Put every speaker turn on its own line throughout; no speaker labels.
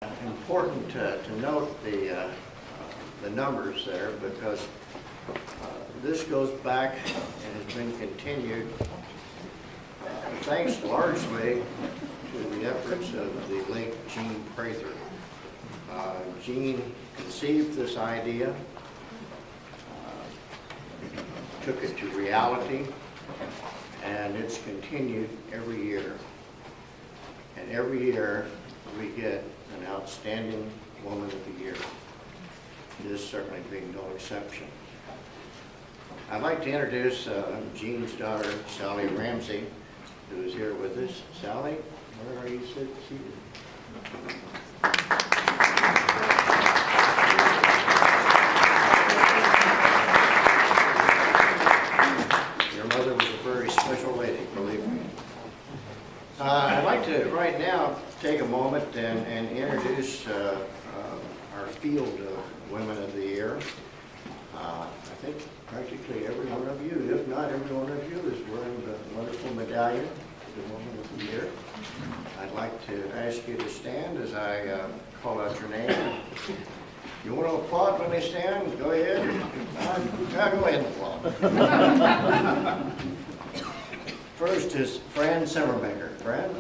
Important to note the numbers there, because this goes back and has been continued thanks largely to the efforts of the late Gene Prather. Gene conceived this idea, took it to reality, and it's continued every year. And every year we get an outstanding woman of the year. This certainly being no exception. I'd like to introduce Gene's daughter, Sally Ramsey, who is here with us. Sally, where are you seated? Your mother was a very special lady, believe me. I'd like to, right now, take a moment and introduce our field of Women of the Year. I think practically every one of you, if not every one of you, is wearing the wonderful medallion, the Woman of the Year. I'd like to ask you to stand as I call out your name. You want to applaud when they stand? Go ahead. Go ahead and applaud. First is Fran Simmermaker. Fran?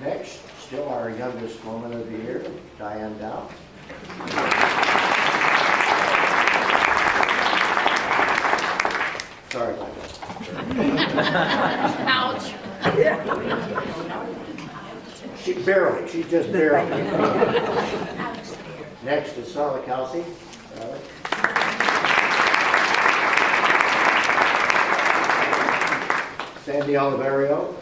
Next, still our youngest Woman of the Year, Diane Dow. Sorry about that.
Ouch.
She's just barely. Next is Sarah Kelsey. Sandy Oliverio.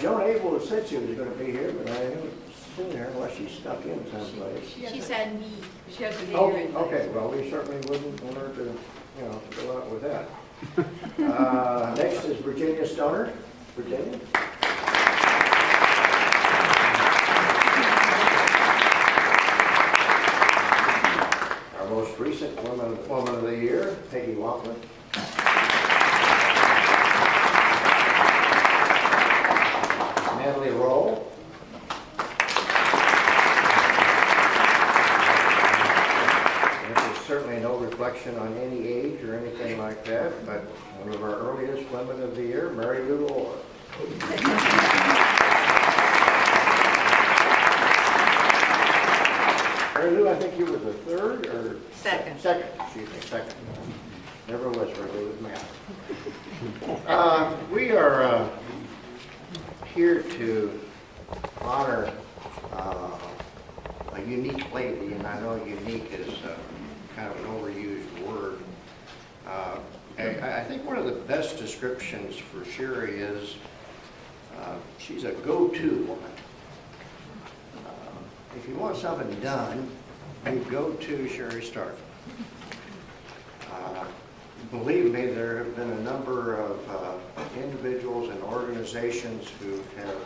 Joan Abel said she was going to be here, but I haven't seen her unless she's stuck in someplace.
She said me. She has a
Oh,
name.
okay. Well, we certainly wouldn't want her to, go out with that. Next is Virginia Stoner. Virginia. Our most recent Woman of the Year, Peggy Wampler. Natalie Roll. This is certainly no reflection on any age or anything like that, but one of our earliest Women of the Year, Mary Lou Orr. Mary Lou, I think you were the third or?
Second.
Second, excuse me, second. Never was very good with math. We are here to honor a unique lady, and I know unique is kind of an overused word. I think one of the best descriptions for Sherry is she's a go-to woman. If you want something done, you go to Sherry Stark. Believe me, there have been a number of individuals and organizations who have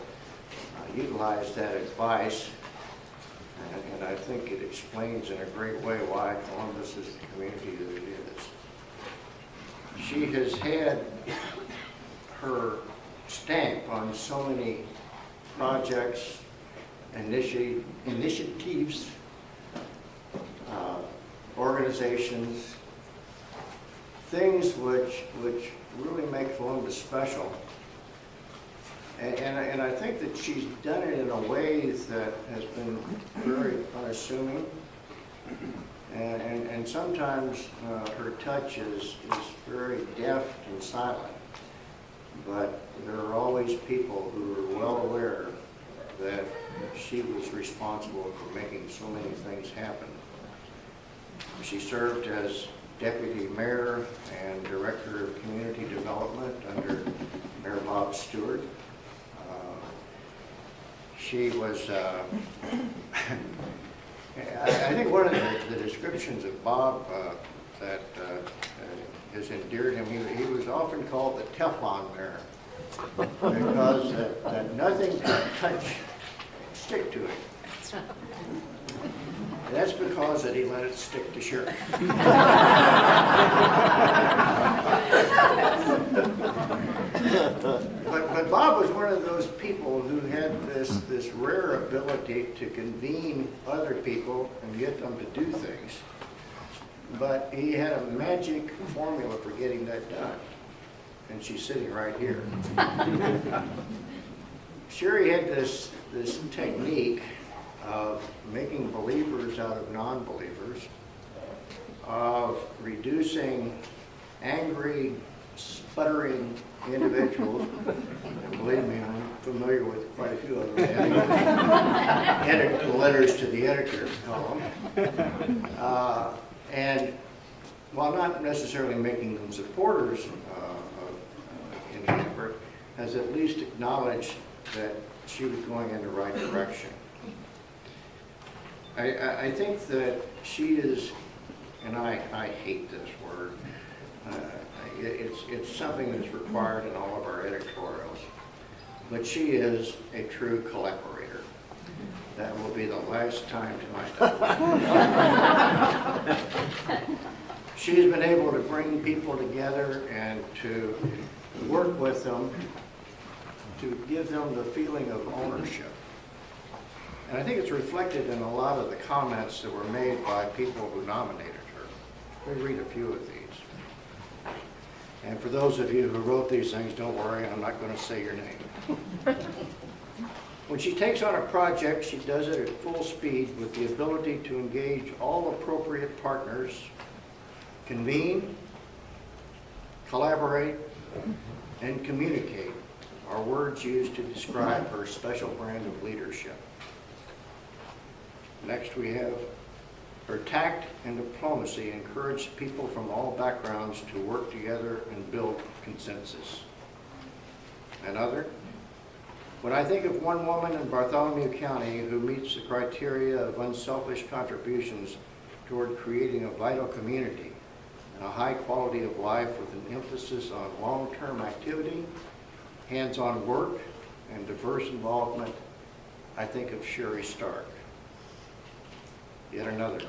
utilized that advice, and I think it explains in a great way why Columbus is the community that it is. She has had her stamp on so many projects, initiatives, organizations, things which really make Columbus special. And I think that she's done it in a way that has been very unassuming. And sometimes her touch is very deft and silent. But there are always people who are well aware that she was responsible for making so many things happen. She served as Deputy Mayor and Director of Community Development under Mayor Bob Stewart. She was, I think one of the descriptions of Bob that has endeared him, he was often called the Teflon Mayor, because that nothing could stick to it. And that's because that he let it stick to Sherry. But Bob was one of those people who had this rare ability to convene other people and get them to do things. But he had a magic formula for getting that done. And she's sitting right here. Sherry had this technique of making believers out of non-believers, of reducing angry, sputtering individuals. And believe me, I'm familiar with quite a few of them. Edit the letters to the editor column. And while not necessarily making them supporters of any effort, has at least acknowledged that she was going in the right direction. I think that she is, and I hate this word, it's something that's required in all of our editorials, but she is a true collaborator. That will be the last time tonight. She's been able to bring people together and to work with them, to give them the feeling of ownership. And I think it's reflected in a lot of the comments that were made by people who nominated her. Let me read a few of these. And for those of you who wrote these things, don't worry, I'm not going to say your name. When she takes on a project, she does it at full speed with the ability to engage all appropriate partners, convene, collaborate, and communicate are words used to describe her special brand of leadership. Next we have her tact and diplomacy encourage people from all backgrounds to work together and build consensus. Another, when I think of one woman in Bartholomew County who meets the criteria of unselfish contributions toward creating a vital community and a high quality of life with an emphasis on long-term activity, hands-on work, and diverse involvement, I think of Sherry Stark. Yet another.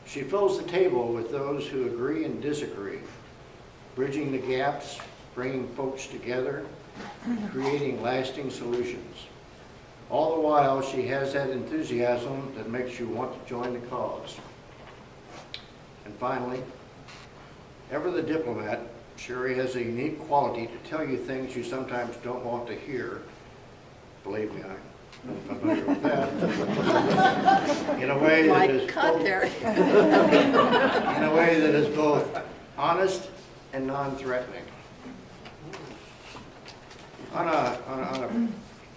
She fills the table with those who agree and disagree, bridging the gaps, bringing folks together, creating lasting solutions. All the while, she has that enthusiasm that makes you want to join the cause. And finally, ever the diplomat, Sherry has a unique quality to tell you things you sometimes don't want to hear. Believe me, I'm familiar with that. In a way that is both, in a way that is both honest and non-threatening. On a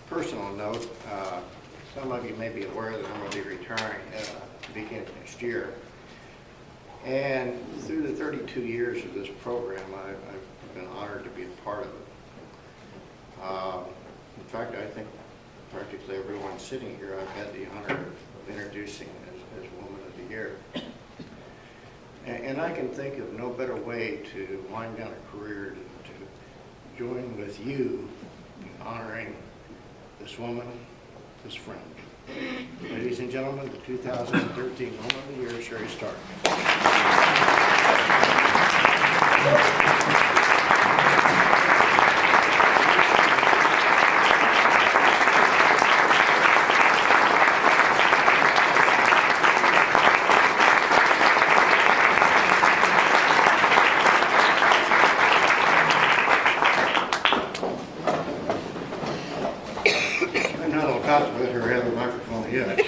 personal note, some of you may be aware that I'm going to be retiring beginning of next year. And through the 32 years of this program, I've been honored to be a part of it. In fact, I think practically everyone sitting here I've had the honor of introducing as Woman of the Year. And I can think of no better way to wind down a career to join with you in honoring this woman, this friend. Ladies and gentlemen, the 2013 Woman of the Year, Sherry Stark. I'm not on top of it or have a microphone yet.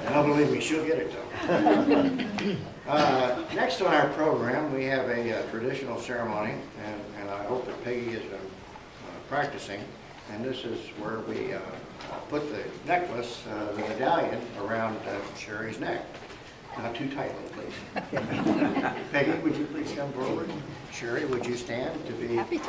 Now believe me, she'll get it though. Next on our program, we have a traditional ceremony, and I hope that Peggy has been practicing. And this is where we put the necklace, the medallion, around Sherry's neck. Not too tightly, please. Peggy, would you please come forward? Sherry, would you stand to be?
Happy to.